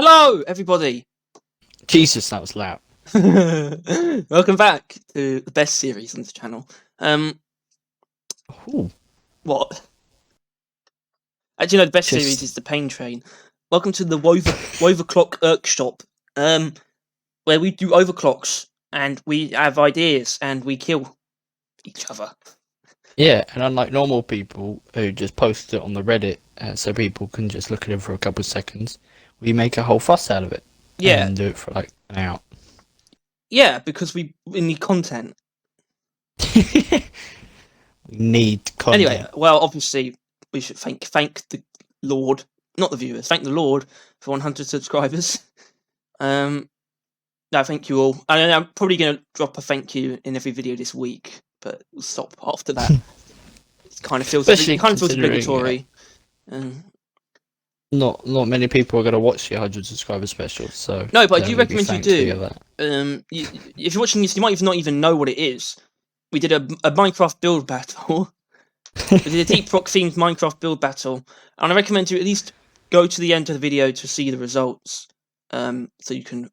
Hello, everybody. Jesus, that was loud. Welcome back to the best series on this channel. Ooh. What? Actually, no, the best Just- series is the Pain Train. Welcome to the Overclock workshop, where we do overclocks and we have ideas and we kill each other. Yeah, and unlike normal people who just post it on the Reddit so people can just look at it for a couple of seconds, we make a whole fuss out of it. Yeah, And do it for like an hour. yeah, because we need content. We need content. Anyway, well, obviously, we should thank the Lord, not the viewers, thank the Lord for 100 subscribers. No, thank you all. I'm probably going to drop a thank you in every video this week, but we'll stop after that. It kind of feels obligatory. Not many people are going to watch the 100 subscriber special, so no, but I do recommend you do. That. If you're watching this, you might not even know what it is. We did a Minecraft build battle. We did a Deep Rock themed Minecraft build battle, and I recommend you at least go to the end of the video to see the results, so you can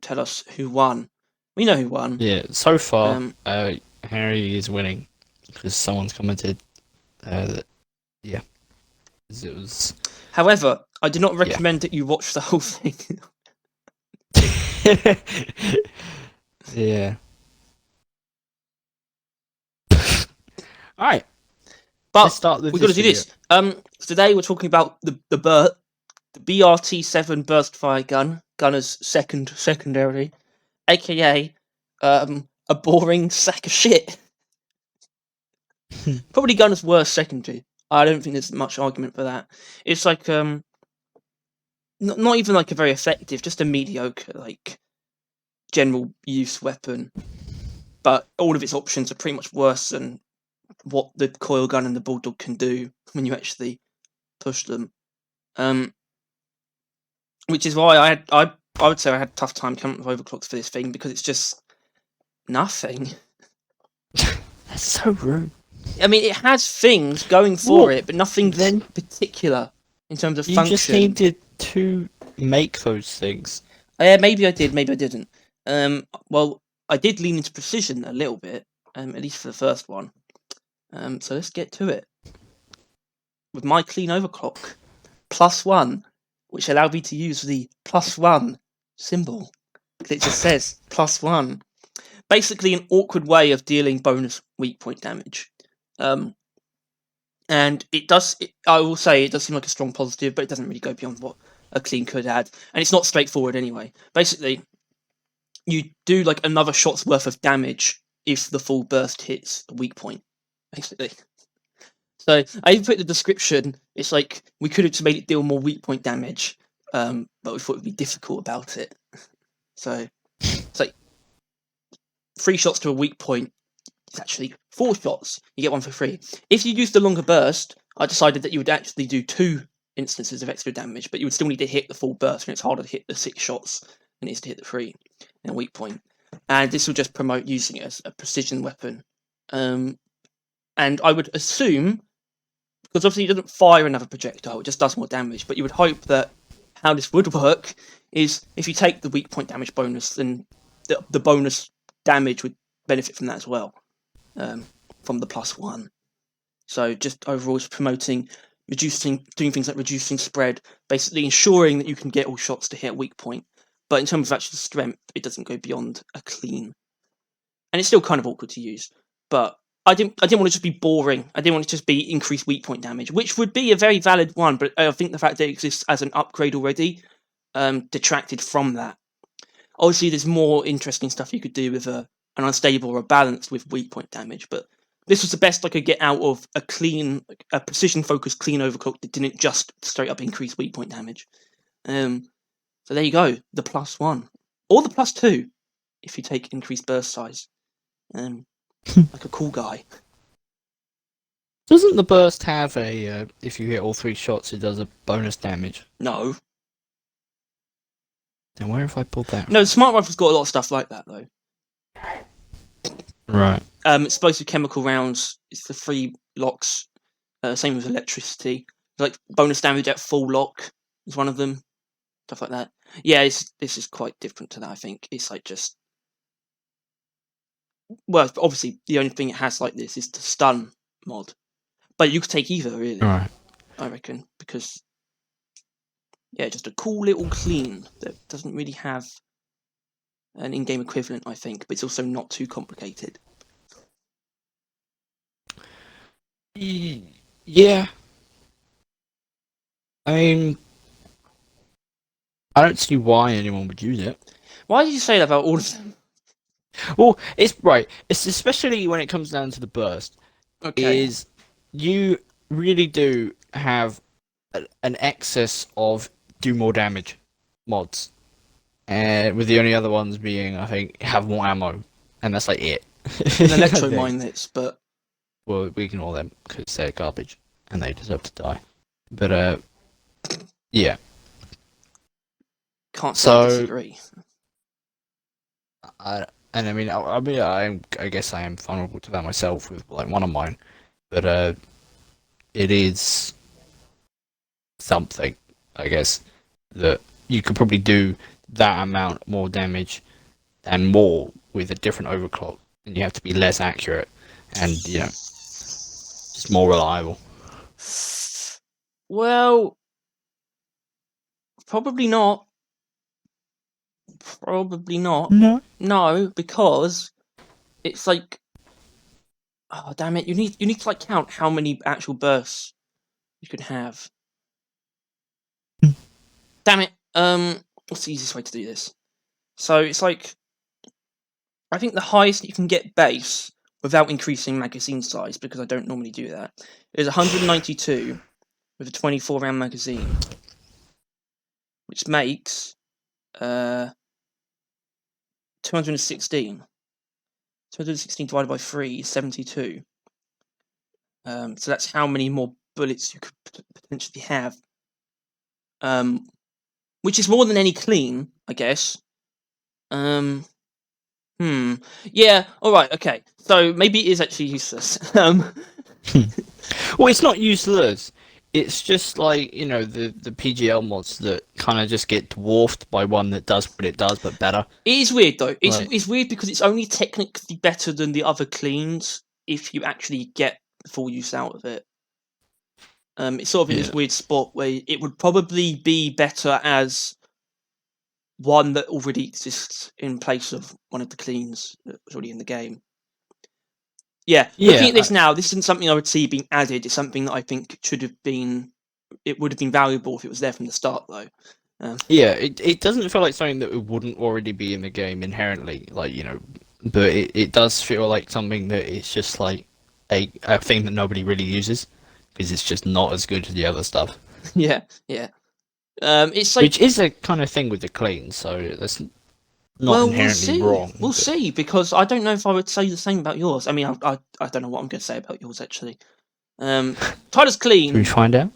tell us who won. We know who won. Yeah, so far, Harry is winning because someone's commented that, yeah, it was. However, I do not recommend that you watch the whole thing. Yeah. Alright. But we've got to do this. Today we're talking about the BRT7 burst fire gunner's secondary, aka a boring sack of shit. Probably gunner's worst secondary. I don't think there's much argument for that. It's like not even like a very effective, just a mediocre like general use weapon. But all of its options are pretty much worse than what the coil gun and the bulldog can do when you actually push them. Which is why I would say I had a tough time coming up with overclocks for this thing, because it's just nothing. That's so rude. I mean, it has things going for it, but nothing then particular in terms of function. You just needed to make those things. Maybe I did, maybe I didn't. Well, I did lean into precision a little bit, at least for the first one. So let's get to it. With my clean overclock, +1, which allowed me to use the +1 symbol. It just says +1. Basically an awkward way of dealing bonus weak point damage. And it does, I will say, it does seem like a strong positive, but it doesn't really go beyond what a clean could add. And it's not straightforward anyway. Basically, you do like another shot's worth of damage if the full burst hits a weak point, basically. So I even put in the description, it's like, we could have just made it deal more weak point damage, but we thought it would be difficult about it. So it's like 3 shots to a weak point. It's actually 4 shots. You get 1 for free. If you use the longer burst, I decided that you would actually do 2 instances of extra damage, but you would still need to hit the full burst, and it's harder to hit the 6 shots than it is to hit the 3 in a weak point. And this will just promote using it as a precision weapon. And I would assume, because obviously it doesn't fire another projectile, it just does more damage, but you would hope that how this would work is if you take the weak point damage bonus, then the bonus damage would benefit from that as well. From the +1. So just overall it's promoting, doing things like reducing spread, basically ensuring that you can get all shots to hit a weak point. But in terms of actual strength, it doesn't go beyond a clean. And it's still kind of awkward to use. But I didn't want to just be boring. I didn't want it to just be increased weak point damage, which would be a very valid one, but I think the fact that it exists as an upgrade already detracted from that. Obviously there's more interesting stuff you could do with an unstable or a balanced with weak point damage, but this was the best I could get out of a precision focused clean overclock that didn't just straight up increase weak point damage. So there you go, the +1 or the +2 if you take increased burst size, like a cool guy. Doesn't the burst have a if you hit all 3 shots, it does a bonus damage? No. Then where have I pulled that? No, the smart rifle's got a lot of stuff like that though. Right. Explosive chemical rounds, it's the 3 locks. Same with electricity. Like bonus damage at full lock is one of them. stuff like that. Yeah, this is quite different to that. I think it's like just obviously the only thing it has like this is the stun mod, but you could take either really. Right. I reckon because just a cool little clean that doesn't really have an in-game equivalent, I think, but it's also not too complicated. Yeah. I mean, I don't see why anyone would use it. Why did you say that about all of them? Well, it's right. It's especially when it comes down to the burst. Okay. Is you really do have an excess of do more damage mods, and with the only other ones being, I think, have more ammo, and that's like it. An electro mine this, but well, we ignore them because they're garbage and they deserve to die. But yeah. Can't say I disagree. I guess I am vulnerable to that myself with like one of mine, but it is something, I guess, that you could probably do that amount more damage and more with a different overclock, and you have to be less accurate and just more reliable. Well, probably not. Probably not. No, because it's like, oh damn it! You need to like count how many actual bursts you can have. Damn it! What's the easiest way to do this? So it's like, I think the highest you can get base without increasing magazine size, because I don't normally do that, is 192 with a 24-round magazine, which makes 216. 216 divided by 3 is 72. So that's how many more bullets you could potentially have. Which is more than any clean, I guess. Yeah, alright, okay. So maybe it is actually useless. Well, it's not useless. It's just like, the PGL mods that kind of just get dwarfed by one that does what it does, but better. It is weird, though. Right. It's weird because it's only technically better than the other cleans if you actually get the full use out of it. It's sort of in this weird spot where it would probably be better as one that already exists in place of one of the cleans that was already in the game. Looking at this now, this isn't something I would see being added. It's something that I think should have been. It would have been valuable if it was there from the start, though. It doesn't feel like something that wouldn't already be in the game inherently, like, but it does feel like something that is just like a thing that nobody really uses because it's just not as good as the other stuff. Yeah. It's like, which is a kind of thing with the clean, so that's not inherently wrong. We'll see, because I don't know if I would say the same about yours. I mean, I don't know what I'm going to say about yours actually. Tyler's clean. Should we find out?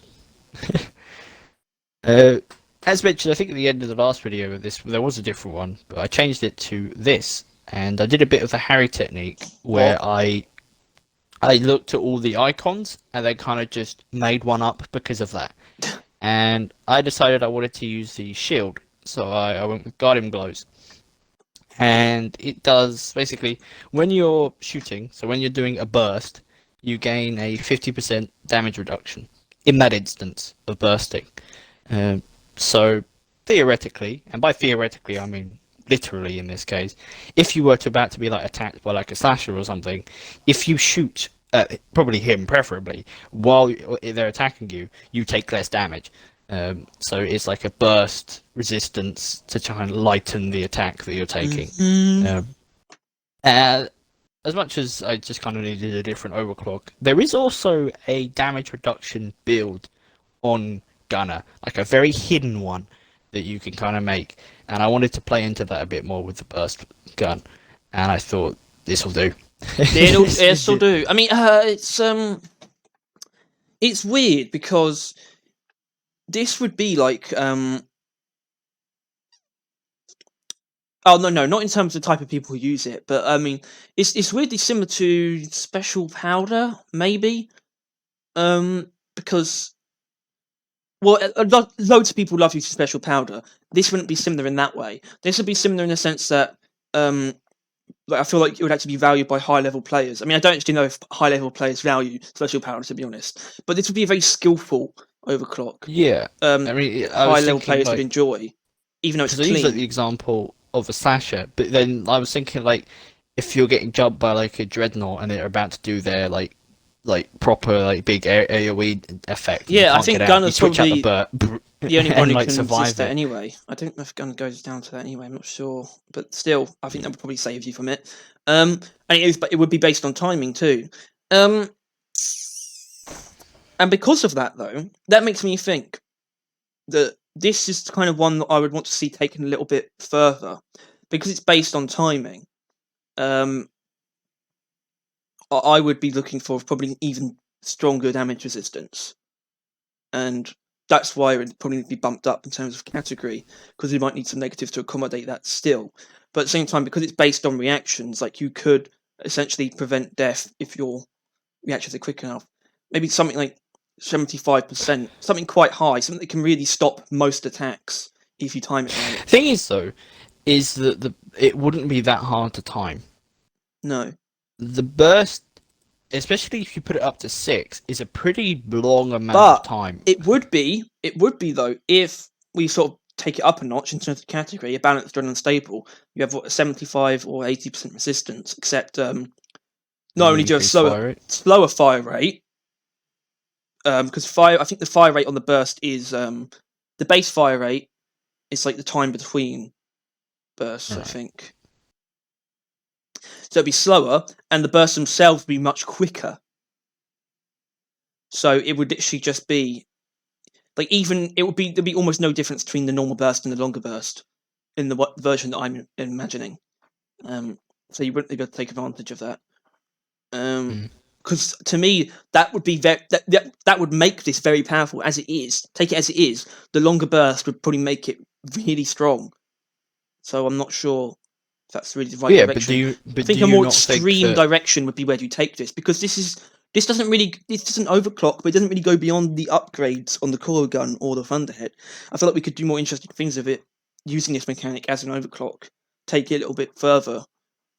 As mentioned, I think at the end of the last video of this, there was a different one, but I changed it to this, and I did a bit of the Harry technique where I looked at all the icons and then kind of just made one up because of that. And I decided I wanted to use the shield, so I went with Guardian Glows. And it does, basically, when you're shooting, so when you're doing a burst, you gain a 50% damage reduction in that instance of bursting. So, theoretically, and by theoretically I mean literally in this case, if you were about to be like attacked by like a slasher or something, if you shoot probably him preferably while they're attacking you, you take less damage. So it's like a burst resistance to try and lighten the attack that you're taking. As much as I just kind of needed a different overclock, there is also a damage reduction build on Gunner, like a very hidden one that you can kind of make, and I wanted to play into that a bit more with the burst gun, and I thought this will do. This will do. I mean, it's weird because this would be like oh no, not in terms of the type of people who use it, but I mean it's weirdly similar to special powder, maybe. Because Well, loads of people love using special powder. This wouldn't be similar in that way. This would be similar in the sense that, like, I feel like it would actually be valued by high-level players. I mean, I don't actually know if high-level players value special powder, to be honest. But this would be a very skillful overclock. Yeah, I mean, I was High-level thinking players would like, enjoy, even though it's because I use like clean. the example of a slasher, but then I was thinking like, if you're getting jumped by like a dreadnought and they're about to do their like proper like big AOE effect, and you Yeah, I can't think get out, you Gunner's switch out probably the only one and who like can survive resist that it. anyway. I don't know if Gunner goes down to that anyway. I'm not sure, but still, I think that would probably save you from it. And it would be based on timing too. Um, and because of that, though, that makes me think that this is the kind of one that I would want to see taken a little bit further, because it's based on timing. I would be looking for probably even stronger damage resistance, and that's why it would probably need to be bumped up in terms of category, because we might need some negatives to accommodate that still. But at the same time, because it's based on reactions, like you could essentially prevent death if your reactions are quick enough. Maybe something like 75%, something quite high, something that can really stop most attacks if you time it right. Thing is though, is that it wouldn't be that hard to time. No. The burst, especially if you put it up to 6, is a pretty long amount of But time. it would be though, if we sort of take it up a notch in terms of category, a balanced and unstable. You have what, a 75 or 80% resistance, except not only do you have slower fire rate, because fire, I think the fire rate on the burst is the base fire rate is like the time between bursts, I think. So it'd be slower, and the bursts themselves would be much quicker. So it would literally just be like, there'd be almost no difference between the normal burst and the longer burst in the version that I'm imagining. So you wouldn't be able to take advantage of that. Because to me, that would be that would make this very powerful as it is. Take it as it is. The longer burst would probably make it really strong. So I'm not sure if that's really the right direction. I think a more extreme direction would be where you take this, because this doesn't overclock, but it doesn't really go beyond the upgrades on the core gun or the Thunderhead. I feel like we could do more interesting things with it using this mechanic as an overclock, take it a little bit further,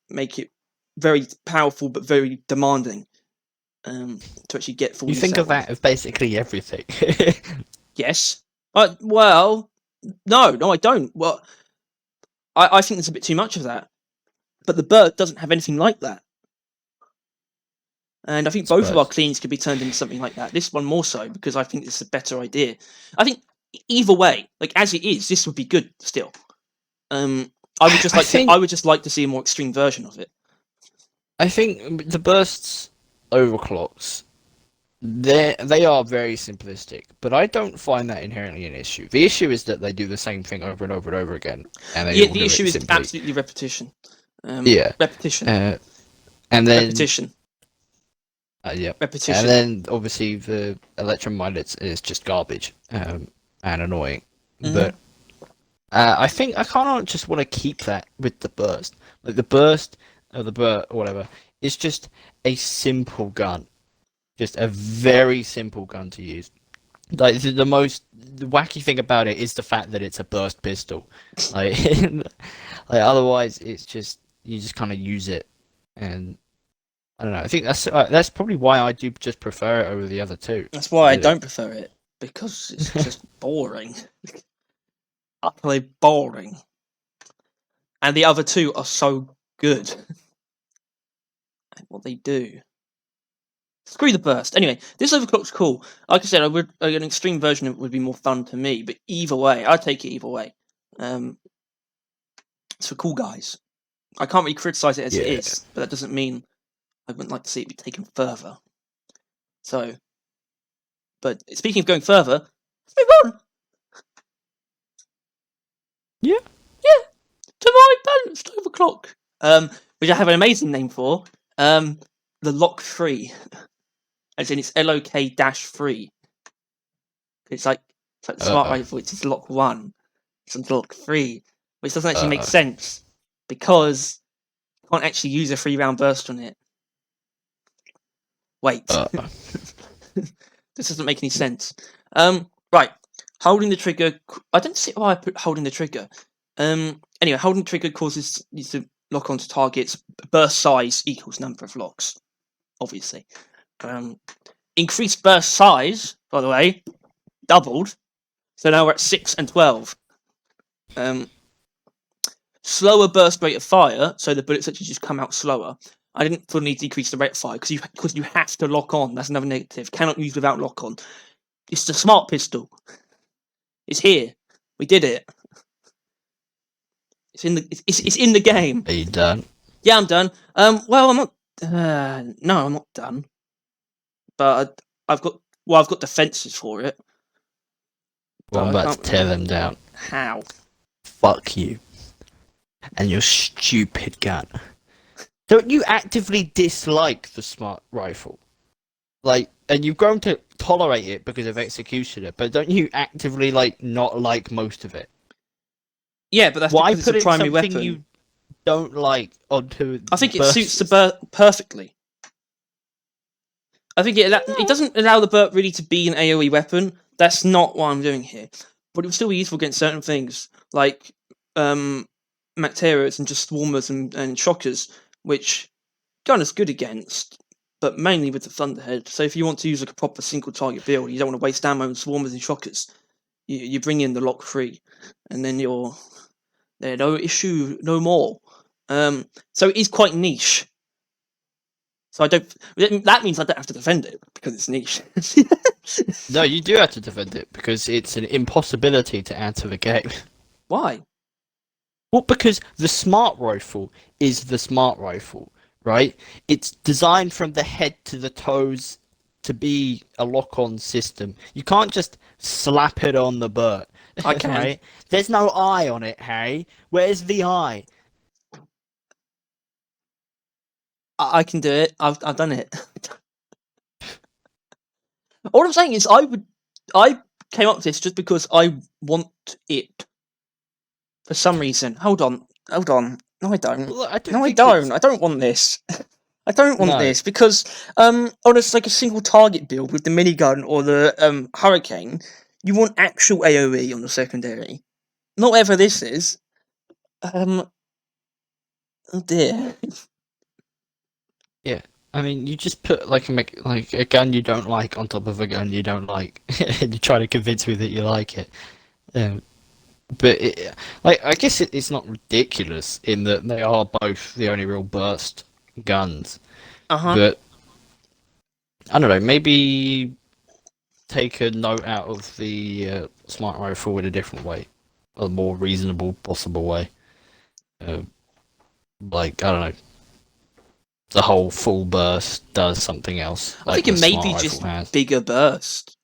make it very powerful but very demanding to actually get full. You think of that as basically everything. Yes. Well, no, I don't. Well, I think there's a bit too much of that. But the bird doesn't have anything like that. And I think both of our cleans could be turned into something like that. This one more so, because I think it's a better idea. I think either way, like as it is, this would be good still. I would just like to see a more extreme version of it. I think the bursts overclocks, they are very simplistic, but I don't find that inherently an issue. The issue is that they do the same thing over and over and over again. And the issue is absolutely repetition. Repetition. And then repetition. Yeah. Repetition. And then obviously the electromine is just garbage and annoying. Mm-hmm. But I think I kind of just want to keep that with the burst. Like the burst or or whatever. It's just a simple gun. Just a very simple gun to use. Like the wacky thing about it is the fact that it's a burst pistol. Like otherwise it's just, you just kind of use it, and I don't know. I think that's probably why I do just prefer it over the other two. That's why I don't prefer it, because it's just boring. Utterly boring. And the other two are so good at what they do. Screw the burst. Anyway, this overclock's cool. Like I said, an extreme version of it would be more fun to me, but either way, I'd take it either way. It's for cool guys. I can't really criticize it as it is, but that doesn't mean I wouldn't like to see it be taken further. So, but speaking of going further, let's move on. Yeah. To my balanced overclock. Which I have an amazing name for. The Lock 3. As in, it's LOK-3. It's like the smart rifle, which is Lock 1. It's Lock 3. Which doesn't actually make sense, because you can't actually use a 3-round burst on it. Wait. This doesn't make any sense. Right. Holding the trigger. I don't see why I put holding the trigger. Anyway, holding the trigger causes you to lock onto targets. Burst size equals number of locks, obviously. Increased burst size, by the way, doubled. So now we're at 6 and 12. Slower burst rate of fire, so the bullets actually just come out slower. I didn't feel the need to decrease the rate of fire because you have to lock on. That's another negative. Cannot use without lock on. It's the smart pistol. It's here. We did it. It's in the game. Are you done? Yeah, I'm done. Well, I'm not. No, I'm not done. But I've got defenses for it. Well, I'm about to tear them down. How? Fuck you. And your stupid gun. Don't you actively dislike the smart rifle? Like, and you've grown to tolerate it because of Executioner, but don't you actively, like, not like most of it? Yeah, but that's Why because it's a primary weapon. you don't like onto I think it burst suits the burst perfectly. I think it doesn't allow the burst really to be an AoE weapon. That's not what I'm doing here. But it would still be useful against certain things, like Macterias and just Swarmers and Shockers, which gun is good against, but mainly with the Thunderhead. So if you want to use like a proper single target build, you don't want to waste ammo on Swarmers and Shockers, you bring in the lock 3, and then you're there, no issue, no more. So it is quite niche. So that means I don't have to defend it because it's niche. No, you do have to defend it because it's an impossibility to add to the game. Why? Well, because the smart rifle is the smart rifle, right? It's designed from the head to the toes to be a lock-on system. You can't just slap it on the butt. I can. Right? There's no eye on it, Harry. Where's the eye? I can do it. I've done it. All I'm saying is I came up with this just because I want it. For some reason. Hold on. No, I don't. Well, I don't want this. I don't want this because on a single target build with the minigun or the Hurricane, you want actual AoE on the secondary. Not whatever this is. Oh dear. Yeah, I mean, you just put like a gun you don't like on top of a gun you don't like, and you try to convince me that you like it. But I guess it's not ridiculous in that they are both the only real burst guns. But I don't know, maybe take a note out of the smart rifle in a different way, a more reasonable possible way. Like, I don't know, the whole full burst does something else. I think it may be just bigger burst.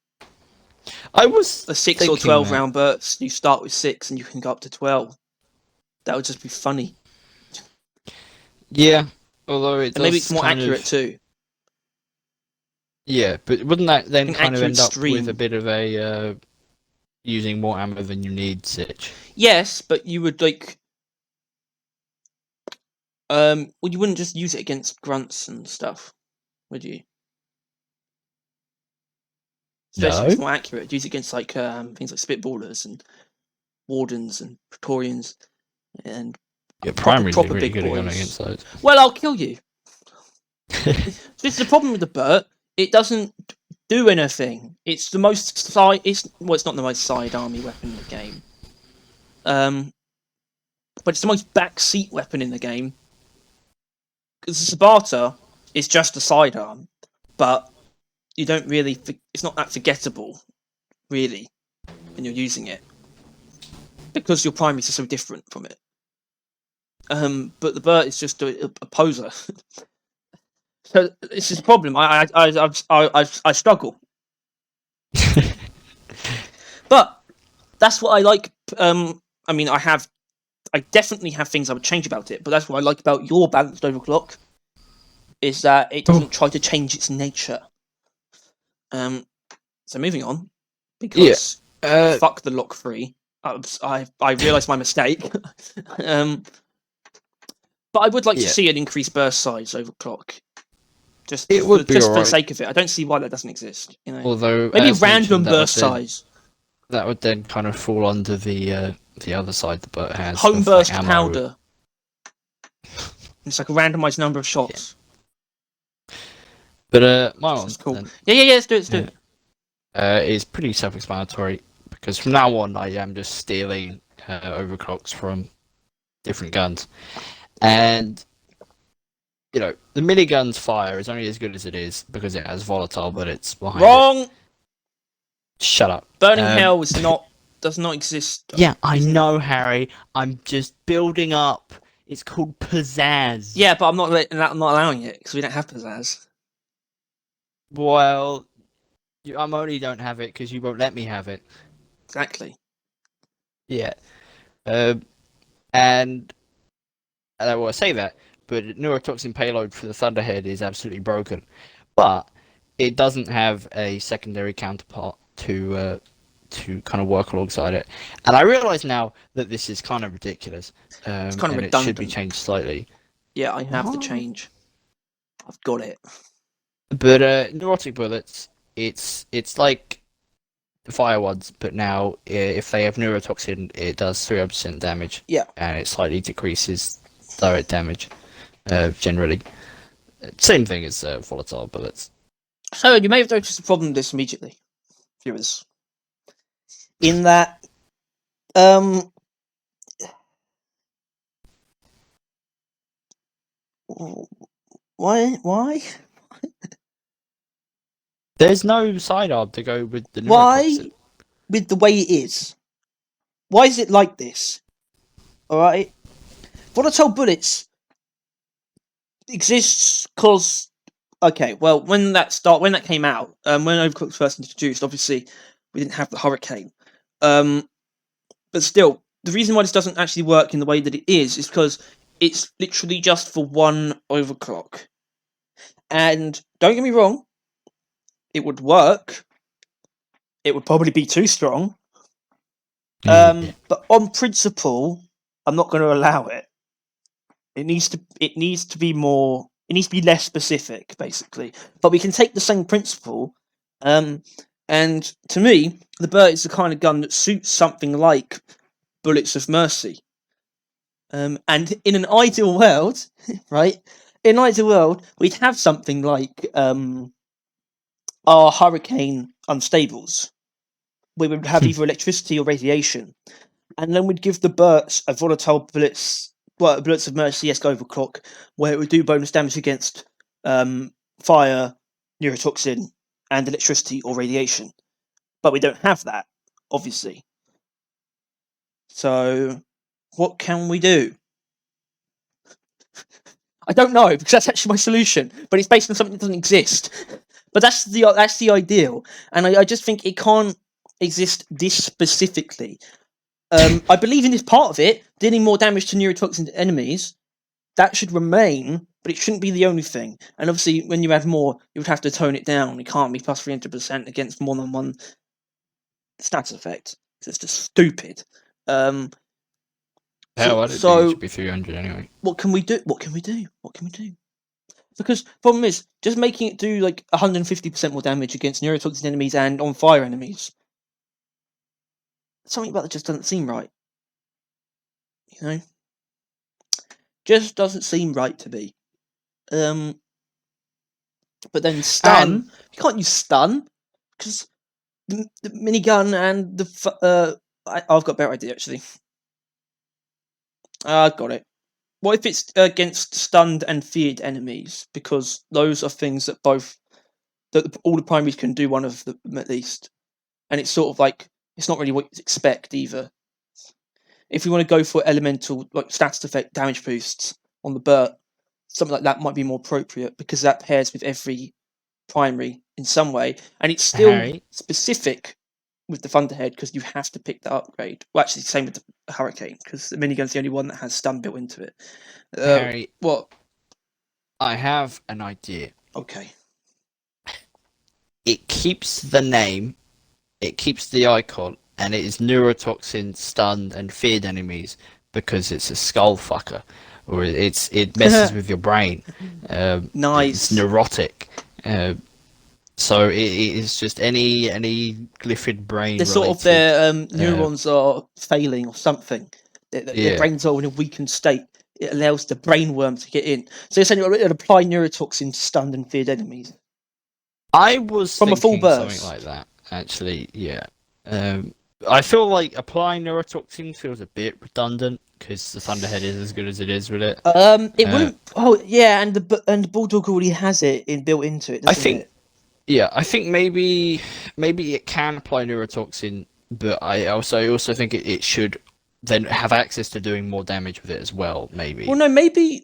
I was a 6 or 12 round burst. You start with 6 and you can go up to 12. That would just be funny. Yeah, although it does maybe it's more accurate too. Yeah, but wouldn't that then kind of end up with a bit of a using more ammo than you need sitch? Yes, but you would like. Well, you wouldn't just use it against grunts and stuff, would you? Especially if it's more accurate. Use it against like things like spitballers and wardens and praetorians and primary's proper really big good boys. at going against those. Well, I'll kill you. This is the problem with the Burt. It doesn't do anything. It's the most it's not the most sidearmy weapon in the game. But it's the most backseat weapon in the game. Because the Sparta is just a sidearm, but you don't really. It's not that forgettable, really, when you're using it, because your primaries are so different from it. But the Burt is just a poser. So this is a problem. I struggle. But that's what I like. I mean, I definitely have things I would change about it, but that's what I like about your balanced overclock, is that it doesn't try to change its nature. So moving on, because fuck the lock 3. I realised my mistake. But I would like to see an increased burst size overclock. Just for the sake of it. I don't see why that doesn't exist. You know? Although maybe random burst size. that would then kind of fall under the other side the boat has. Home of, burst ammo. powder. It's like a randomized number of shots. But my one, That's cool. then, Yeah. Let's do it. is pretty self-explanatory because from now on I am just stealing overclocks from different guns, and the minigun's fire is only as good as it is because it has volatile bullets behind it. Wrong. Shut up. Burning Hell does not exist. Yeah, I know, Harry. I'm just building up. It's called pizzazz. Yeah, but I'm not allowing it because we don't have pizzazz. Well, I'm only don't have it because you won't let me have it. Exactly. Yeah. And well, I say that, but neurotoxin payload for the Thunderhead is absolutely broken. But it doesn't have a secondary counterpart to kind of work alongside it. And I realise now that this is kind of ridiculous. It's kind of and redundant. It should be changed slightly. Yeah, I have the change. I've got it. But neurotic bullets, it's like the fire ones, but now if they have neurotoxin, it does 300% damage. Yeah. And it slightly decreases direct damage, generally. Same thing as volatile bullets. So you may have noticed the problem with this immediately, viewers. In that, why? There's no sidearm to go with the neurotoxin. Why, with the way it is? Why is it like this? Alright? Volatile bullets exists because... Okay, well, when that came out, when Overclock was first introduced, obviously, we didn't have the Hurricane. But still, the reason why this doesn't actually work in the way that it is because it's literally just for one overclock. And don't get me wrong, it would work. It would probably be too strong. But on principle, I'm not going to allow it. It needs to be more. It needs to be less specific, basically. But we can take the same principle. And to me, the BRT is the kind of gun that suits something like Bullets of Mercy. And in an ideal world, right? In an ideal world, we'd have something like our Hurricane Unstables. We would have either electricity or radiation. And then we'd give the BRTs a volatile bullets of Mercy-esque overclock, where it would do bonus damage against fire, neurotoxin, and electricity or radiation. But we don't have that, obviously. So, what can we do? I don't know, because that's actually my solution, but it's based on something that doesn't exist. But that's the ideal, and I just think it can't exist this specifically. I believe in this part of it, dealing more damage to neurotoxin enemies, that should remain, but it shouldn't be the only thing. And obviously, when you add more, you would have to tone it down. It can't be plus 300% against more than one stats effect. It's just stupid. Hell, I don't think it should be 300 anyway. What can we do? Because problem is, just making it do like 150% more damage against neurotoxin enemies and on fire enemies. Something about that just doesn't seem right. You know? Just doesn't seem right to me. But then stun, you can't use stun because the minigun and the I've got a better idea actually. I got it. What if it's against stunned and feared enemies? Because those are things that all the primaries can do one of them at least, and it's sort of like it's not really what you expect either. If you want to go for elemental like status effect damage boosts on the BRT, something like that might be more appropriate because that pairs with every primary in some way, and it's still specific with the Thunderhead because you have to pick that upgrade. Well, actually, same with the Hurricane because the minigun's the only one that has stun built into it. Harry, what? I have an idea. Okay. It keeps the name, it keeps the icon, and it is neurotoxin, stunned, and feared enemies because it's a skull fucker, or it messes with your brain. Nice. It's neurotic. So it is just any glyphid brain They're sort of related. their neurons are failing or something. Their Yeah. brains are in a weakened state. It allows the brain worm to get in. So you're saying it would apply neurotoxin to stunned and feared enemies I was from a full thinking something burst. like that, actually, yeah. I feel like applying neurotoxin feels a bit redundant because the Thunderhead is as good as it is with it. It Uh, wouldn't. Oh yeah, and the bulldog already has it built into it, I doesn't think, it? yeah, I think maybe it can apply neurotoxin, but I also think it should then have access to doing more damage with it as well, Well, maybe. no, maybe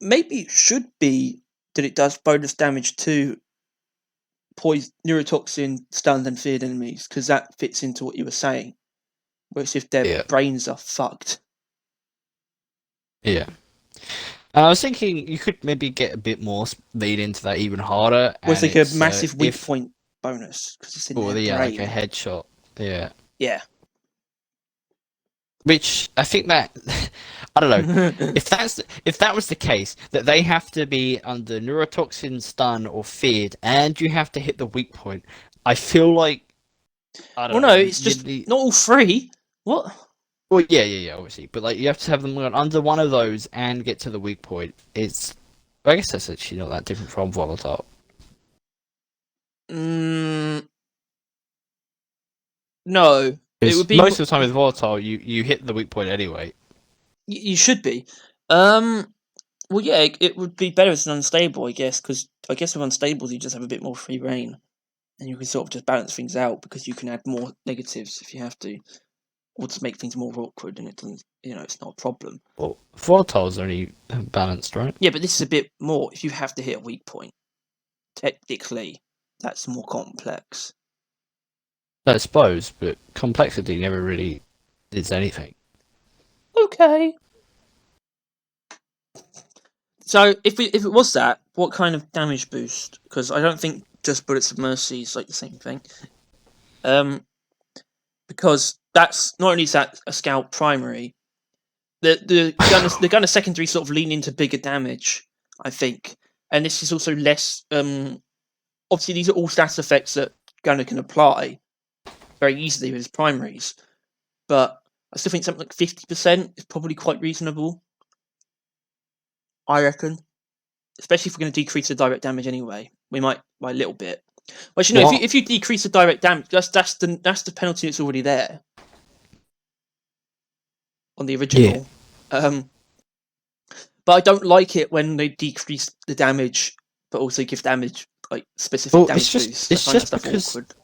it should be that it does bonus damage to poison, neurotoxin, stunned and feared enemies, because that fits into what you were saying. Whereas if their Yeah, brains are fucked, yeah. I was thinking you could maybe get a bit more lead into that even harder, whereas and like a it's massive weak if point bonus because it's in or their yeah, like a brain. headshot. Yeah. Yeah. Which I think that I don't know if that was the case that they have to be under neurotoxin, stun, or feared, and you have to hit the weak point. I feel like I Well, don't know. no, it's You'd just need, not all three. What? well, yeah, obviously, but like you have to have them under one of those and get to the weak point. It's I guess that's actually not that different from volatile. Mm, no, it Because would be. most of the time with volatile, you hit the weak point anyway. You should be. Um. Well, yeah, it would be better as an unstable, I guess, because I guess with unstables you just have a bit more free reign, and you can sort of just balance things out because you can add more negatives if you have to, or just make things more awkward, and it doesn't. It's not a problem. Well, volatile's only balanced, right? Yeah, but this is a bit more. If you have to hit a weak point, technically, that's more complex. I suppose, but complexity never really is anything. Okay. So if it was that, what kind of damage boost? Because I don't think just Bullets of Mercy is like the same thing. Because that's not only is that a scout primary, the gun of secondary sort of lean into bigger damage, I think, and this is also less. Obviously, these are all stats effects that Gunner can apply very easily with his primaries, but I still think something like 50% is probably quite reasonable. I reckon, especially if we're going to decrease the direct damage anyway, we might by a little bit. Well, What? if you decrease the direct damage, that's the penalty that's already there on the Yeah. original. But I don't like it when they decrease the damage, but also give damage like specific Well, damage boosts. I it's find that just stuff because awkward.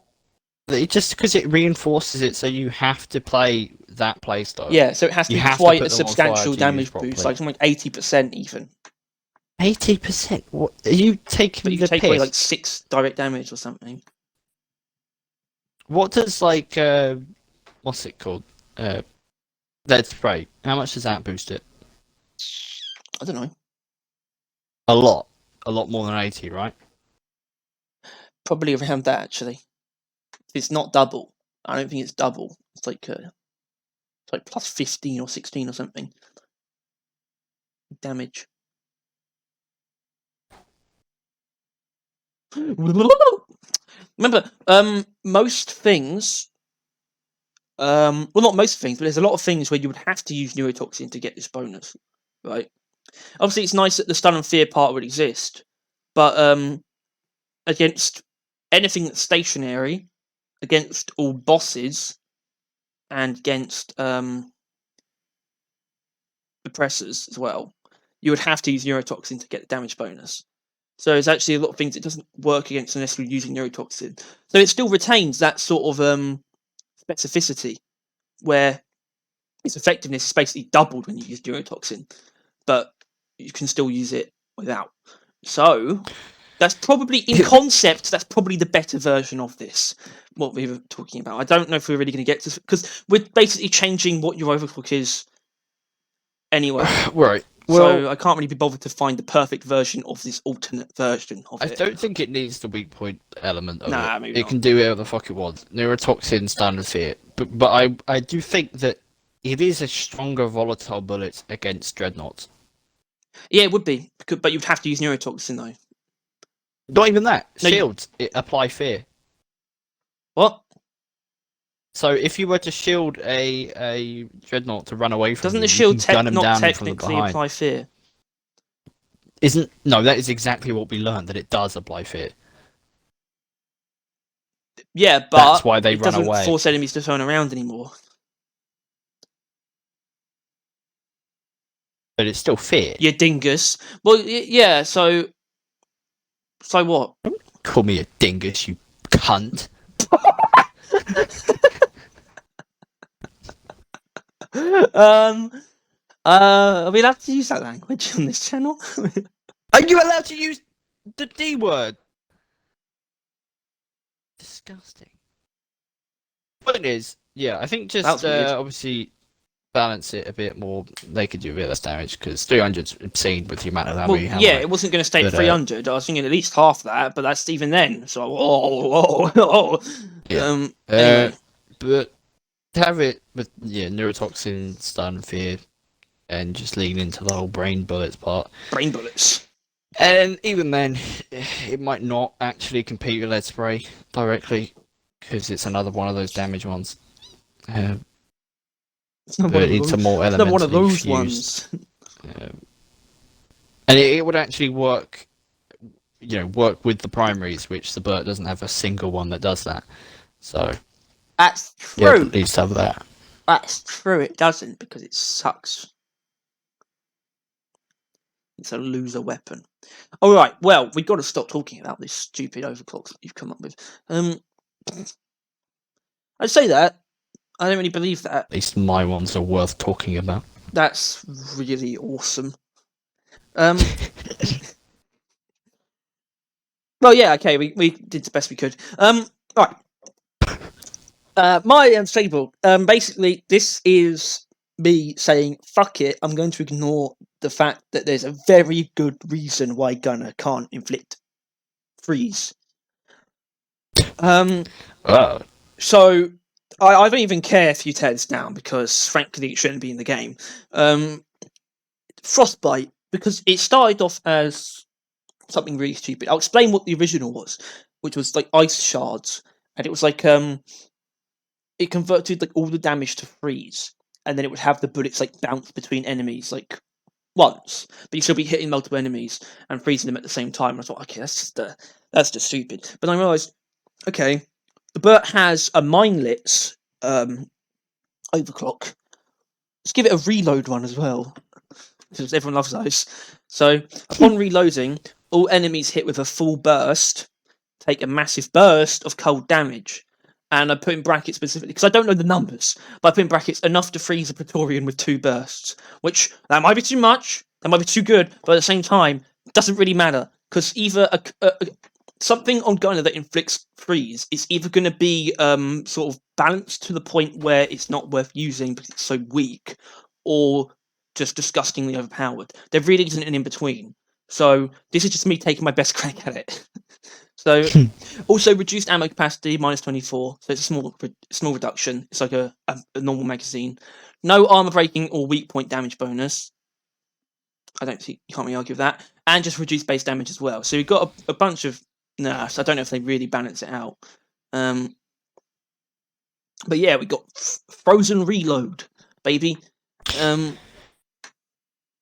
it reinforces it, so you have to play that playstyle. Yeah, so it has to You be have to quite a put them on fire substantial to use damage boost, properly. like something like 80% even. 80%? What? Are you But taking you the take away like piss? 6 direct damage or something. What does like what's it called? Dead spray. How much does that boost it? I don't know. A lot more than 80, right? Probably around that actually. It's not double. I don't think it's double. It's like plus 15 or 16 or something damage. Remember, most things, well, not most things, but there's a lot of things where you would have to use neurotoxin to get this bonus, right? Obviously, it's nice that the stun and fear part would exist, but against anything that's stationary, against all bosses, and against suppressors as well, you would have to use neurotoxin to get the damage bonus. So there's actually a lot of things it doesn't work against unless you're using neurotoxin. So it still retains that sort of specificity where its effectiveness is basically doubled when you use neurotoxin, but you can still use it without. So that's probably, in concept, that's probably the better version of this. What we were talking about. I don't know if we're really going to get to, because we're basically changing what your overclock is anyway. Right. Well, So I can't really be bothered to find the perfect version of this alternate version of I it. don't think it needs the weak point element of Nah, it. maybe It not. can do whatever the fuck it wants. Neurotoxin, standard fear. But I do think that it is a stronger volatile bullet against dreadnoughts. Yeah, it would be, but you'd have to use neurotoxin though. Not even that. No, Shields apply fear. what? So if you were to shield a dreadnought to run away from Doesn't you, the you shield can gun him not down from the technically behind. apply fear? That is exactly what we learned, that it does apply fear. Yeah, That's but why they it run doesn't away. force enemies to turn around anymore. But it's still fear. You dingus. Well, yeah. So what? Call me a dingus, you cunt. Are we allowed to use that language on this channel? Are you allowed to use the D word? Disgusting. Point is, yeah, I think just obviously balance it a bit more. They could do a bit less damage because 300's obscene with the amount of ammo you have. Yeah, it wasn't going to stay at 300. I was thinking at least half that, but that's even then. So, yeah. Anyway. But have it with neurotoxin, stun, fear, and just lean into the whole brain bullets part. Brain bullets. And even then, it might not actually compete with lead spray directly because it's another one of those damage ones. But it's a more elementally one of those fused. ones. And it would actually work, work with the primaries, which the BRT doesn't have a single one that does that. So that's true. Yeah, at least have that. That's true. It doesn't because it sucks. It's a loser weapon. All right. Well, we've got to stop talking about this stupid overclocks that you've come up with. I'd say that. I don't really believe that. At least my ones are worth talking about. That's really awesome. Well, yeah, okay, we did the best we could. Right. My unstable. Basically, this is me saying, fuck it, I'm going to ignore the fact that there's a very good reason why Gunner can't inflict freeze. So, I don't even care if you tear this down, because frankly it shouldn't be in the game. Frostbite, because it started off as something really stupid. I'll explain what the original was, which was like ice shards, and it was like it converted like all the damage to freeze, and then it would have the bullets like bounce between enemies like once, but you still be hitting multiple enemies and freezing them at the same time. And I thought, okay, that's just stupid. But I realised, okay, the BRT has a mindlets overclock. Let's give it a reload one as well, because everyone loves those. So upon reloading, all enemies hit with a full burst take a massive burst of cold damage. And I put in brackets specifically, because I don't know the numbers, but I put in brackets enough to freeze a Praetorian with 2 bursts. Which, that might be too much, that might be too good, but at the same time, doesn't really matter. Because either something on Gunner that inflicts freeze is either going to be sort of balanced to the point where it's not worth using because it's so weak, or just disgustingly overpowered. There really isn't an in-between. So, this is just me taking my best crack at it. So, also reduced ammo capacity, -24. So it's a small reduction. It's like a normal magazine. No armor breaking or weak point damage bonus. I don't see, you can't really argue with that. And just reduced base damage as well. So you've got a bunch of nerfs. I don't know if they really balance it out. But yeah, we got frozen reload, baby.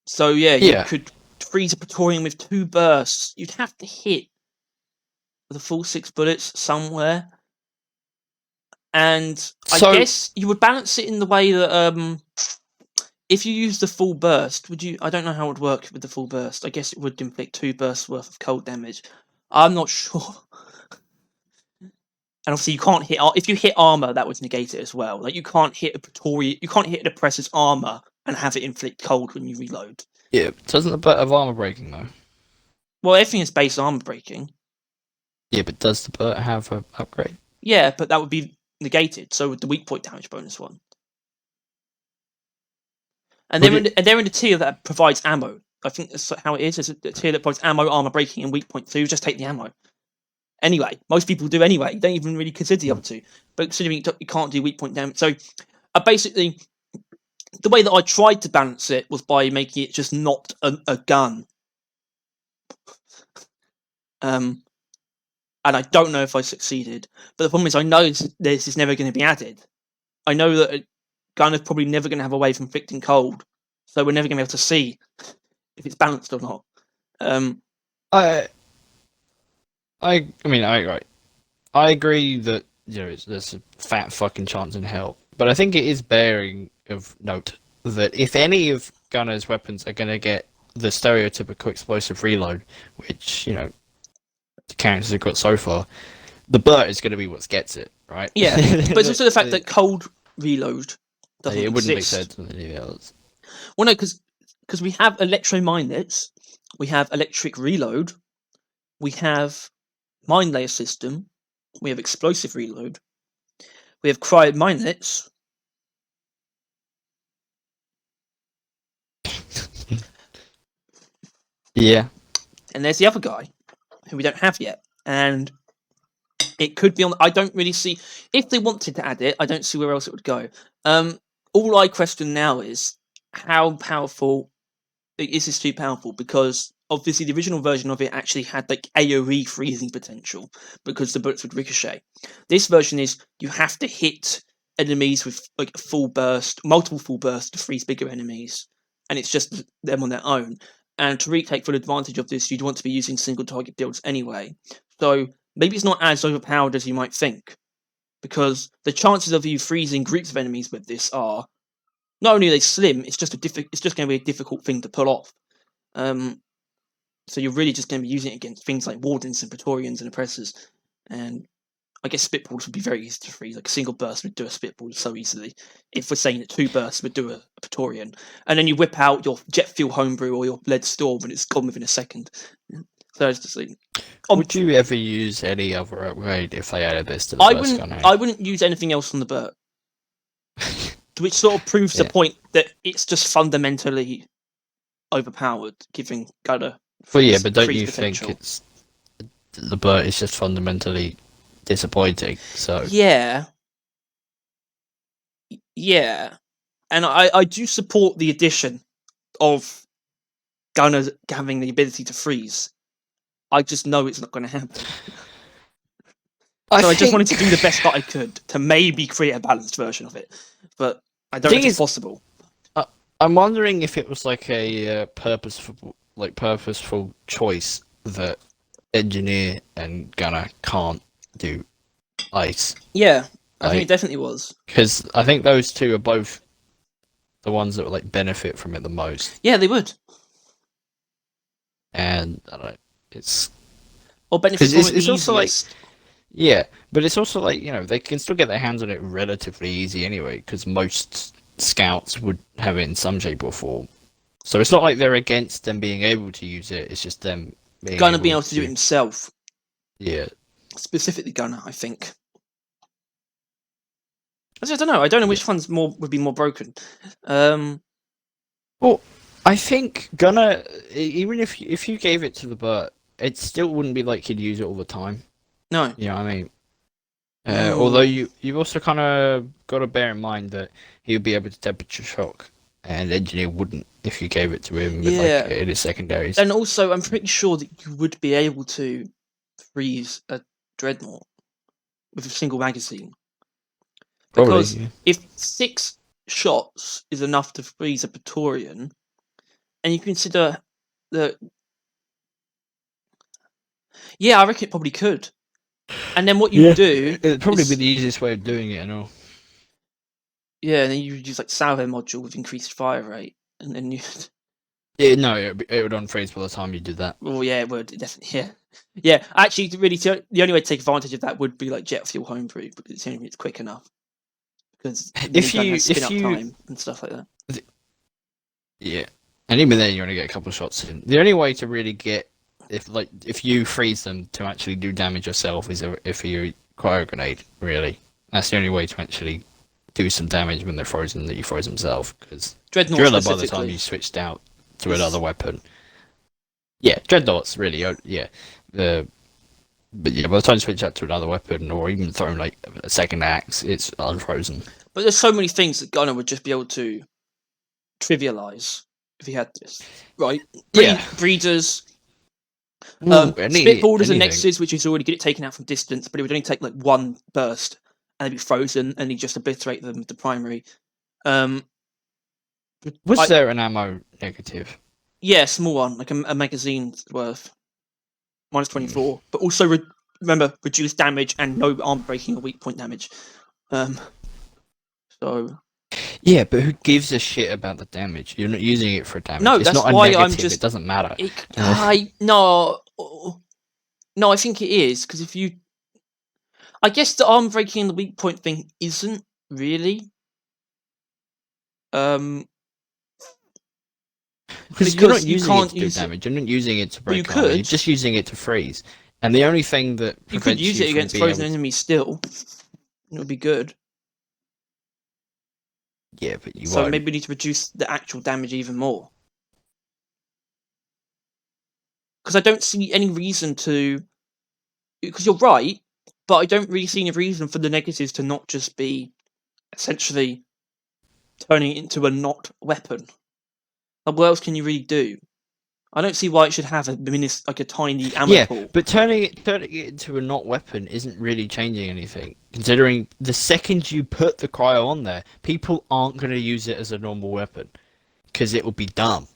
So yeah, you could freeze a Praetorian with 2 bursts. You'd have to hit the full 6 bullets somewhere, and I guess you would balance it in the way that if you use the full burst, would you? I don't know how it would work with the full burst. I guess it would inflict 2 bursts worth of cold damage. I'm not sure. And obviously, you can't hit. If you hit armor, that would negate it as well. Like you can't hit a Praetorian, you can't hit an oppressor's armor and have it inflict cold when you reload. Yeah, doesn't the BRT have armor breaking though? Well, everything is base armor breaking. Yeah, but does the BRT have an upgrade? Yeah, but that would be negated. So would the weak point damage bonus one. And they're in the tier that provides ammo. I think that's how it is. It's a tier that provides ammo, armor breaking, and weak point. So you just take the ammo. Anyway, most people do anyway. You don't even really consider the other two. But considering you can't do weak point damage. So basically, the way that I tried to balance it was by making it just not a gun. and I don't know if I succeeded. But the problem is, I know this is never going to be added. I know that a gunner's probably never going to have a way of inflicting cold, so we're never going to be able to see if it's balanced or not. I mean, I agree that there's a fat fucking chance in hell, but I think it is bearing of note that if any of Gunner's weapons are going to get the stereotypical explosive reload, which the characters have got so far, the BRT is going to be what gets it, right? Yeah, but it's also the fact that cold reload doesn't it wouldn't make exist. sense with any else. Well, no, because we have electromindnets, we have electric reload, we have mine layer system, we have explosive reload, we have cryo mindnets. Yeah. And there's the other guy who we don't have yet, and it could be on. I don't really see if they wanted to add it. I don't see where else it would go. All I question now is how powerful is this? Too powerful, because obviously the original version of it actually had like AoE freezing potential because the bullets would ricochet. This version is you have to hit enemies with like a full burst, multiple full bursts to freeze bigger enemies, and it's just them on their own. And to really take full advantage of this, you'd want to be using single target builds anyway. So maybe it's not as overpowered as you might think, because the chances of you freezing groups of enemies with this are not only are they slim, it's just it's just going to be a difficult thing to pull off. So you're really just going to be using it against things like wardens and praetorians and oppressors, and I guess spitballs would be very easy to freeze. Like a single burst would do a spitball so easily. If we're saying that 2 bursts would do a praetorian, and then you whip out your jet fuel homebrew or your lead storm, and it's gone within a second. So it's just like, would you ever use any other upgrade if they added this to the first gun? I wouldn't use anything else on the BRT, which sort of proves the point that it's just fundamentally overpowered, giving Gunner. Well, yeah, but don't you think it's the BRT is just fundamentally disappointing? So yeah, and I do support the addition of Gunner having the ability to freeze. I just know it's not going to happen. I just wanted to do the best that I could to maybe create a balanced version of it, but I don't think it's possible. I'm wondering if it was like a purposeful choice that Engineer and Gunner can't do ice. Yeah, I think it definitely was. Because I think those two are both the ones that would like benefit from it the most. Yeah, they would. And I don't know, it's benefit from it's also like, yeah, but it's also like they can still get their hands on it relatively easy anyway, because most scouts would have it in some shape or form. So it's not like they're against them being able to use it. It's just them being able to do it himself. Yeah, specifically Gunner, I think. I don't know. I don't know which ones would be more broken. Well, I think Gunner, even if you gave it to the BRT, it still wouldn't be like he'd use it all the time. No. You know what I mean? Although you've also kind of got to bear in mind that he would be able to temperature shock, and Engineer wouldn't if you gave it to him with in his secondaries. And also, I'm pretty sure that you would be able to freeze a Dreadnought with a single magazine. Because if 6 shots is enough to freeze a Praetorian, and you consider that... Yeah, I reckon it probably could. And then what you do... It'd probably be the easiest way of doing it and all. Yeah, and then you use like salvo module with increased fire rate, and then you... Yeah, no, it would unfreeze by the time you did that. Well, yeah, it would, definitely, yeah. Yeah, actually, really, the only way to take advantage of that would be like jet fuel homebrew, because it's quick enough. Because if you time and stuff like that. Yeah, and even then you only get a couple of shots in. The only way to really get if you freeze them to actually do damage yourself is if you cryo grenade. Really, that's the only way to actually do some damage when they're frozen. That you froze themselves, because Driller by the time you switched out to another weapon. Yeah, Dreadnoughts really. Yeah, But yeah, by the time you switch out to another weapon, or even throw like a second axe, it's unfrozen. But there's so many things that Gunner would just be able to trivialize if he had this, right? Breeders, Ooh, Spit borders and anything. nexuses, which is already get it taken out from distance, but it would only take like one burst and they'd be frozen, and you just obliterate them with the primary. Um, Was there an ammo negative? yeah, small one, like a magazine's worth, minus Hmm. 24, but also remember reduce damage and no armor breaking or weak point damage. So Yeah, but who gives a shit about the damage? You're not using it for damage. no, It's that's not a why negative. I'm just. It doesn't matter. No, I think it is because if you, I guess the armor breaking and the weak point thing isn't really. Because you're not you using can't it to do use it. damage. You're not using it to Well, you break armor. You're could. just using it to freeze. And the only thing that You prevents could use you it from against being frozen able to... enemies still. It would be good. Yeah, but you So won't. maybe we need to reduce the actual damage even more. Because I don't see any reason to. Because you're right, but I don't really see any reason for the negatives to not just be essentially turning it into a not weapon. Like, what else can you really do? I don't see why it should have like a tiny ammo Yeah, pool. but turning it into a not weapon isn't really changing anything. Considering the second you put the cryo on there, people aren't going to use it as a normal weapon because it will be dumb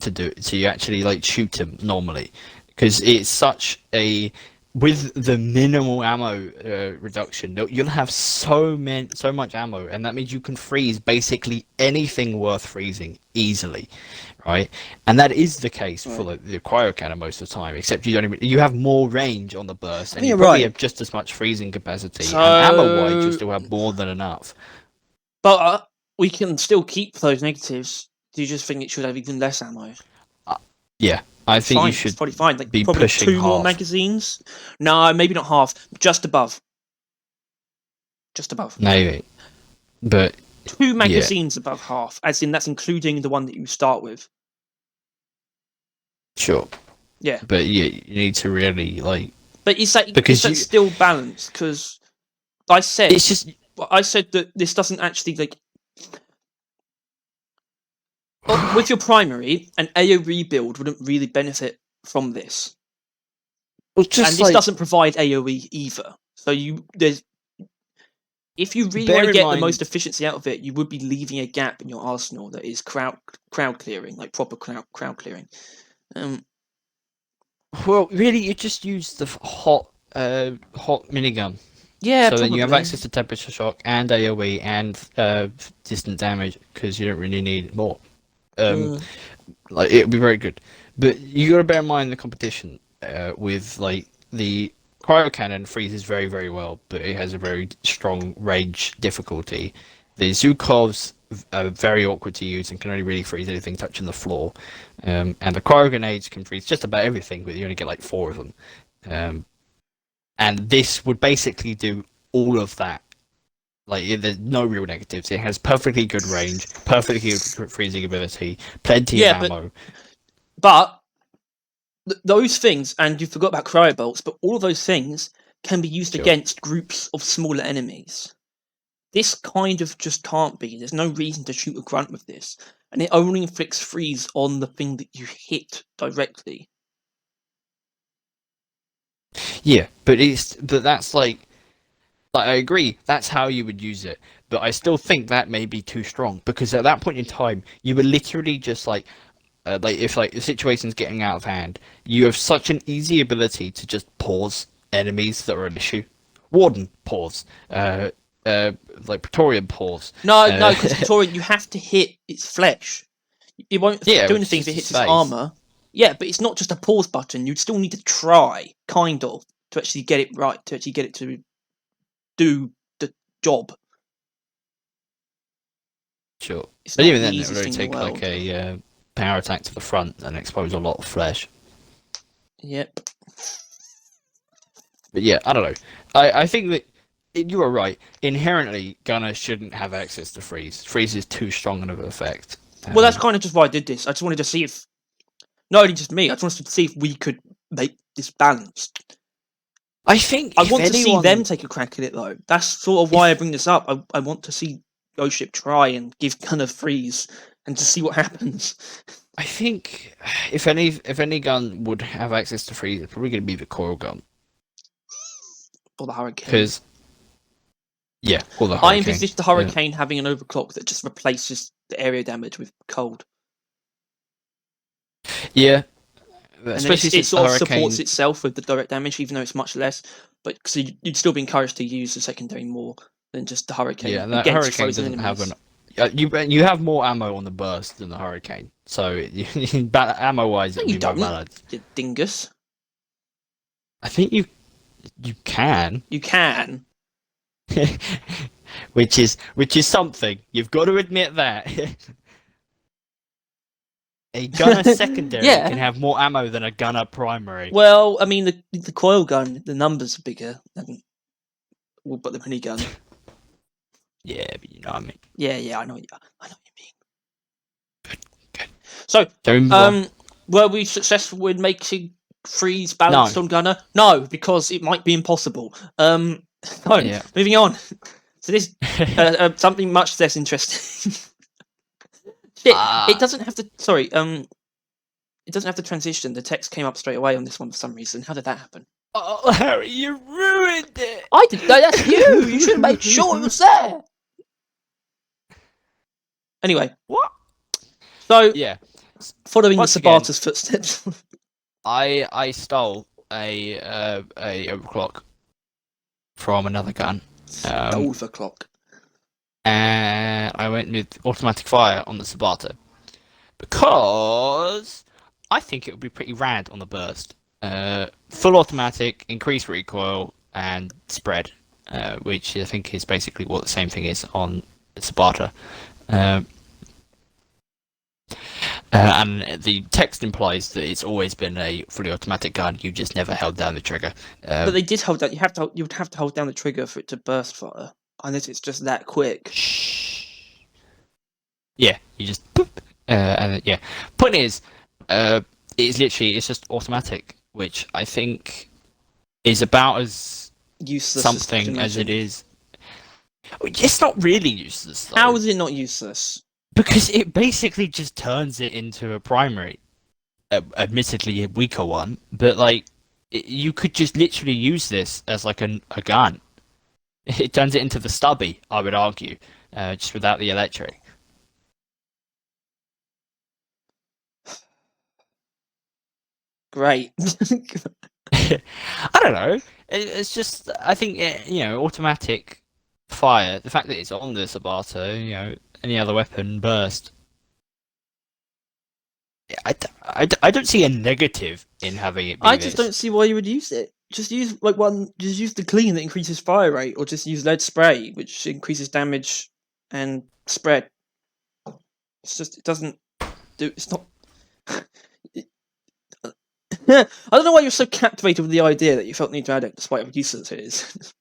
to do it. So you actually like shoot them normally because it's such a with the minimal ammo reduction, you'll have so much ammo, and that means you can freeze basically anything worth freezing easily, right? And that is the case for the cryo cannon most of the time, except you have more range on the burst, and you you're probably right. have just as much freezing capacity, So- and ammo-wise, you still have more than enough. But we can still keep those negatives. Do you just think it should have even less ammo? Yeah, I think Fine, you it's should probably fine. Like be probably pushing 2 more half. magazines. No, maybe not half. Just above. Just above. Maybe, but 2 magazines above half, as in that's including the one that you start with. sure. Yeah. But yeah, you need to really like. But is that Because still balanced? Because I said it's just that this doesn't actually like. With your primary, an AoE build wouldn't really benefit from this, well, just and this doesn't provide AoE either. So if you really want to get the most efficiency out of it, you would be leaving a gap in your arsenal that is crowd clearing, like proper crowd clearing. Well, really, you just use the hot minigun. Yeah, so probably. then you have access to temperature shock and AoE and distant damage because you don't really need more. Like it would be very good, but you got to bear in mind the competition with like the cryo cannon freezes very very well, but it has a very strong range difficulty. The Zhukovs are very awkward to use and can only really freeze anything touching the floor, and the cryo grenades can freeze just about everything, but you only get like 4 of them. And this would basically do all of that. Like, there's no real negatives. It has perfectly good range, perfectly good freezing ability, plenty of ammo. But those things, and you forgot about cryo bolts, but all of those things can be used against groups of smaller enemies. This kind of just can't be. There's no reason to shoot a grunt with this, and it only inflicts freeze on the thing that you hit directly. Yeah, but that's like I agree. That's how you would use it, but I still think that may be too strong because at that point in time, you were literally just like if like the situation's getting out of hand, you have such an easy ability to just pause enemies that are an issue. Warden pause. Like Praetorian pause. No, because Praetorian, you have to hit its flesh. It won't do anything if it hits its armor. Yeah, but it's not just a pause button. You'd still need to try, kind of, to actually get it right, to actually get it to do the job. Sure. But even then, it would only take like a power attack to the front and expose a lot of flesh. Yep. But yeah, I don't know. I think that you are right. Inherently, Gunner shouldn't have access to freeze. Freeze is too strong of an effect. Well, that's kind of just why I did this. I just wanted to see if, not only just me, I just wanted to see if we could make this balanced. I think I want to see them take a crack at it, though. That's sort of why I bring this up. I want to see Ghost Ship try and give Gunner freeze and just see what happens. I think if any gun would have access to freeze, it's probably going to be the coil gun. Or the Hurricane. Because, yeah, or the I Hurricane. envisage the Hurricane having an overclock that just replaces the area damage with cold. Yeah. And Especially it sort of Hurricane... supports itself with the direct damage, even though it's much less. But so you'd still be encouraged to use the secondary more than just the Hurricane. Yeah, and the Hurricane doesn't have an... You have more ammo on the burst than the Hurricane, so ammo-wise, it'd be more balanced. You dingus. I think you can. You can. which is something. You've got to admit that. A gunner secondary can have more ammo than a gunner primary. Well, I mean, the coil gun, the numbers are bigger than but the minigun. Yeah, but you know what I mean. Yeah, I know what you mean. Good. So, were we successful in making freeze balanced on gunner? No, because it might be impossible. Moving on. So this something much less interesting. Shit, it doesn't have to. Sorry, it doesn't have to transition. The text came up straight away on this one for some reason. How did that happen? Oh, Harry, you ruined it. I did. No, that's you. You should have made sure it was there. Anyway, what? So yeah, following the Sabata's footsteps, I stole a Overclock from another gun. Overclock. And I went with automatic fire on the Sabata because I think it would be pretty rad on the burst. Full automatic, increased recoil, and spread, which I think is basically what the same thing is on the Sabata. And the text implies that it's always been a fully automatic gun. You just never held down the trigger. But they did hold down. You would have to hold down the trigger for it to burst fire, unless it's just that quick. Yeah, you just and yeah. Point is, it's just automatic, which I think is about as useless something as it is. It's not really useless, though. How is it not useless? Because it basically just turns it into a primary. Admittedly, a weaker one, but like you could just literally use this as like a gun. It turns it into the stubby, I would argue, just without the electric. Great. I don't know. It's just, I think, automatic fire, the fact that it's on the Sabata, any other weapon burst. I don't see a negative in having it be I just don't see why you would use it. Just use the clean that increases fire rate, or just use lead spray, which increases damage and spread. It's just, it doesn't do, it's not... I don't know why you're so captivated with the idea that you felt the need to add it, despite how useless it is.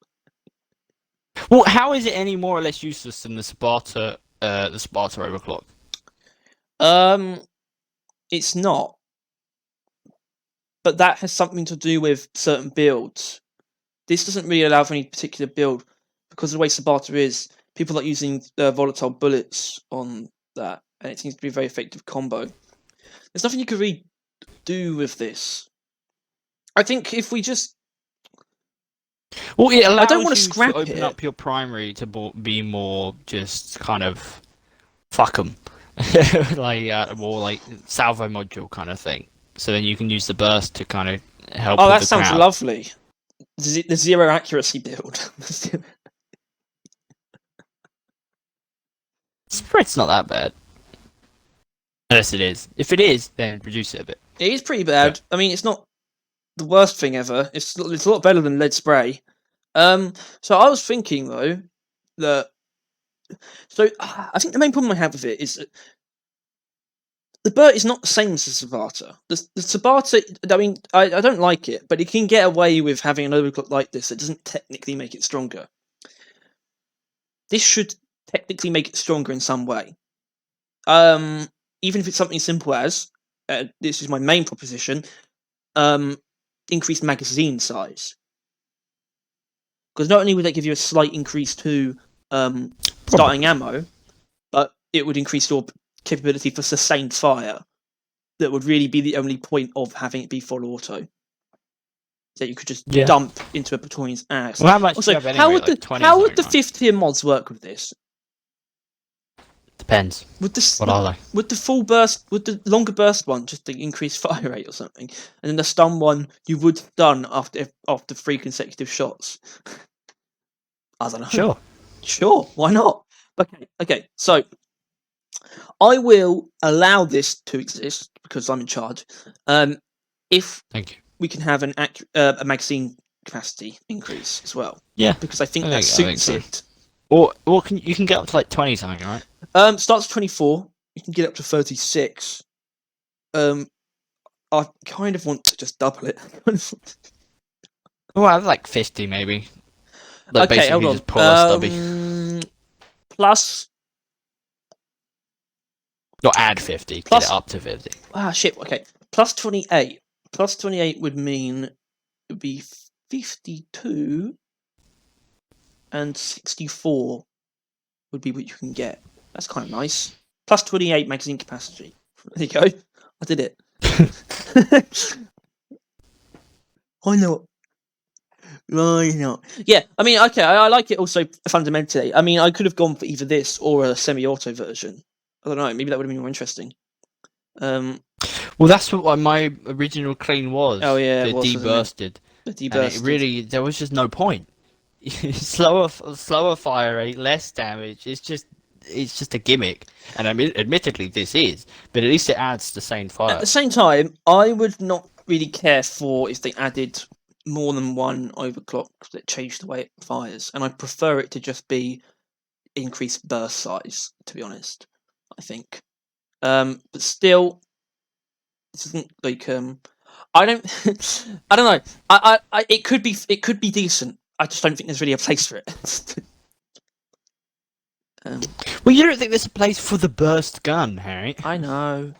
Well, how is it any more or less useless than the Sabata Overclock? It's not. But that has something to do with certain builds. This doesn't really allow for any particular build, because of the way Sabata is, people like using volatile bullets on that, and it seems to be a very effective combo. There's nothing you could really do with this. I think if we just... Well, it allows I don't want to you scrap to open up your primary to be more just kind of fuck 'em. Like more like salvo module kind of thing. So then you can use the burst to kind of help. Oh, with that the sounds crowd. lovely. The zero accuracy build. Spread's not that bad. Unless it is. If it is, then reduce it a bit. It is pretty bad. I mean, it's not the worst thing ever. It's a lot better than lead spray. So I was thinking though that. So I think the main problem I have with it is that the Burt is not the same as the Sabata. The Sabata, I mean, I don't like it, but it can get away with having an overclock like this. It doesn't technically make it stronger. This should technically make it stronger in some way. Even if it's something simple as, this is my main proposition, increased magazine size. Because not only would that give you a slight increase to starting ammo, but it would increase your capability for sustained fire that would really be the only point of having it be full auto. That you could just dump into a Praetorian's ass. Well, how much Also, do you have anyway? how would Like the 20 5th tier mods work with this? Depends. What are they? Would the full burst, would the longer burst one just the increased fire rate or something, and then the stun one you would stun after 3 consecutive shots? I don't know. Sure, why not? Okay. So I will allow this to exist because I'm in charge. If Thank you. we can have a magazine capacity increase as well. Yeah, because I think that suits it. Or you can get up to like 20 something, right? Starts at 24. You can get up to 36. I kind of want to just double it. Well, I have like 50 maybe. Like Okay, basically hold on. just pull a stubby. Plus. Not add 50. Get it up to 50. Ah, shit. Okay. Plus 28. Plus 28 would mean it would be 52 and 64 would be what you can get. That's kind of nice. Plus 28 magazine capacity. There you go. I did it. Why not? Why not? Yeah, I mean, okay, I like it also fundamentally. I mean, I could have gone for either this or a semi-auto version. I don't know, maybe that would have been more interesting. Well, that's what my original clean was. Oh, yeah, it debursted. The debursted. And it really, there was just no point. slower fire rate, less damage. It's just a gimmick. And I mean, admittedly, this is, but at least it adds sustained fire. At the same time, I would not really care for if they added more than one overclock that changed the way it fires, and I prefer it to just be increased burst size. To be honest, I think, but still, this isn't like I don't, I don't know. I it could be decent. I just don't think there's really a place for it. Well, you don't think there's a place for the burst gun, Harry? I know.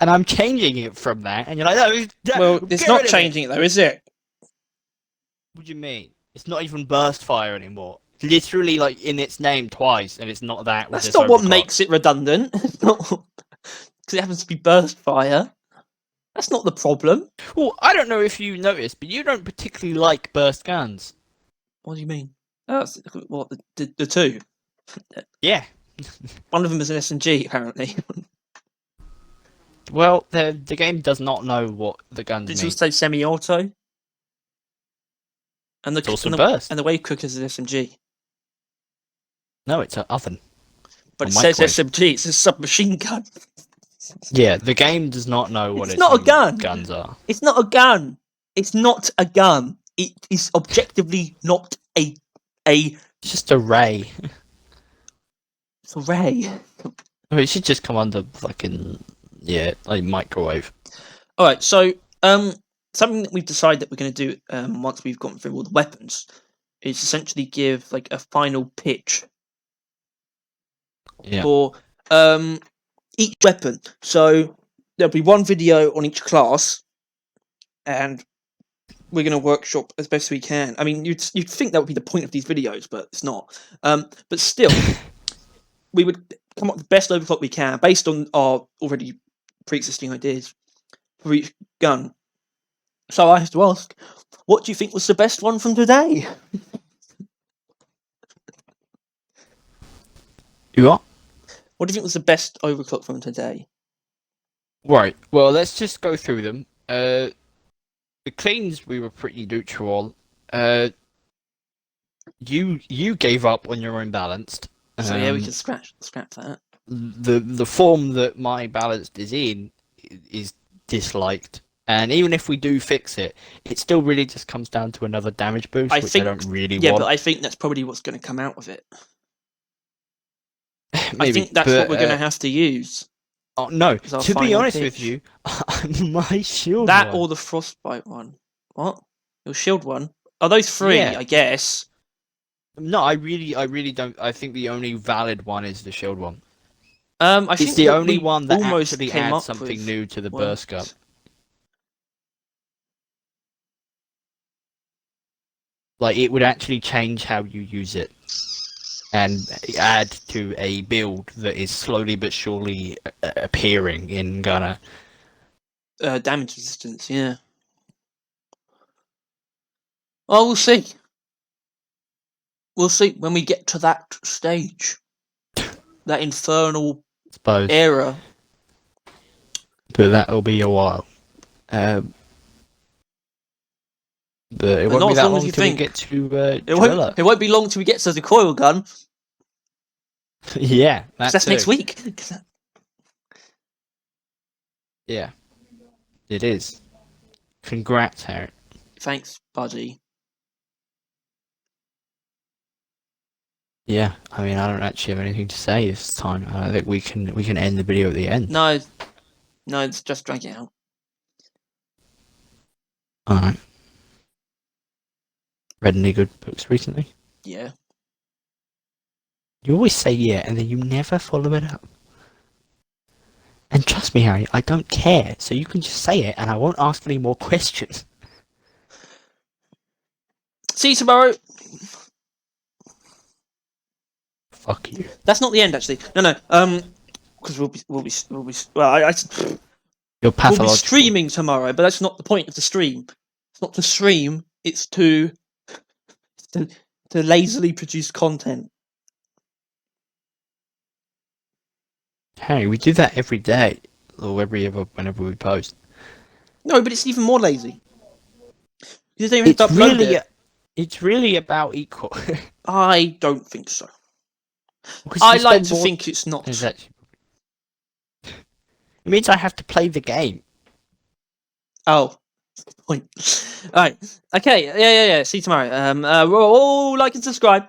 And I'm changing it from that, and you're like, no. Well, it's not changing it though, is it? What do you mean? It's not even burst fire anymore. It's literally, like, in its name twice, and it's not that. That's not what makes it redundant. It's not because it happens to be burst fire. That's not the problem. Well, I don't know if you noticed, but you don't particularly like burst guns. What do you mean? Oh, what the two? Yeah. One of them is an SMG, apparently. Well, the game does not know what the guns mean. It's also semi-auto. And burst. And the wave cooker is an SMG. No, it's an oven. But it says SMG, it's a submachine gun. Yeah, the game does not know what it's not a gun. Guns are. It's not a gun. It's not a gun. It is objectively not a. It's just a ray. It's a ray. Oh, it should just come under fucking like microwave. All right, so something that we've decided that we're going to do once we've gone through all the weapons is essentially give like a final pitch for each weapon. So there'll be one video on each class, and we're going to workshop as best we can. I mean, you'd think that would be the point of these videos, but it's not. But still, we would come up with the best overclock we can based on our already pre-existing ideas for each gun. So I have to ask, what do you think was the best one from today? What? What do you think was the best overclock from today? Right. Well, let's just go through them. The cleans we were pretty neutral on. You gave up on your own balanced. So yeah, we can scrap that. The form that my balanced is in is disliked. And even if we do fix it, it still really just comes down to another damage boost, I don't really want. Yeah, but I think that's probably what's going to come out of it. Maybe, I think that's what we're going to have to use. Oh no! To be honest with you, my shield that one. Or the frostbite one. What? Your shield one? Are those three? Yeah. I guess. No, I really don't. I think the only valid one is the shield one. I think it's the only one that actually adds something new to the burst gun. Like, it would actually change how you use it. and add to a build that is slowly but surely appearing in Ghana. Damage resistance, yeah. Oh, we'll see. We'll see when we get to that stage. That infernal Suppose, era. but that'll be a while. But it But won't not be as that long as long you till we think. get to It won't be long till we get to the coil gun. Yeah, That's next week. Yeah, it is. Congrats, Harry. Thanks, buddy. Yeah, I mean, I don't actually have anything to say this time. I think we can end the video at the end. No, it's just drag it out. All right. Read any good books recently? Yeah. You always say yeah, and then you never follow it up. And trust me, Harry, I don't care. So you can just say it, and I won't ask any more questions. See you tomorrow. Fuck you. That's not the end, actually. No. Because we'll be. Well, You're we'll pathological. be streaming tomorrow, but that's not the point of the stream. It's not to stream. It's to lazily produce content. Harry, we do that every day, or whenever we post. No, but it's even more lazy. You don't even have to upload it. It's really about equal. I don't think so. I like to think it's not. Exactly. It means I have to play the game. Oh, point. All right. Okay. Yeah. See you tomorrow. All like and subscribe.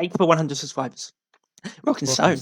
8 for 100 subscribers. Rockin' Stone.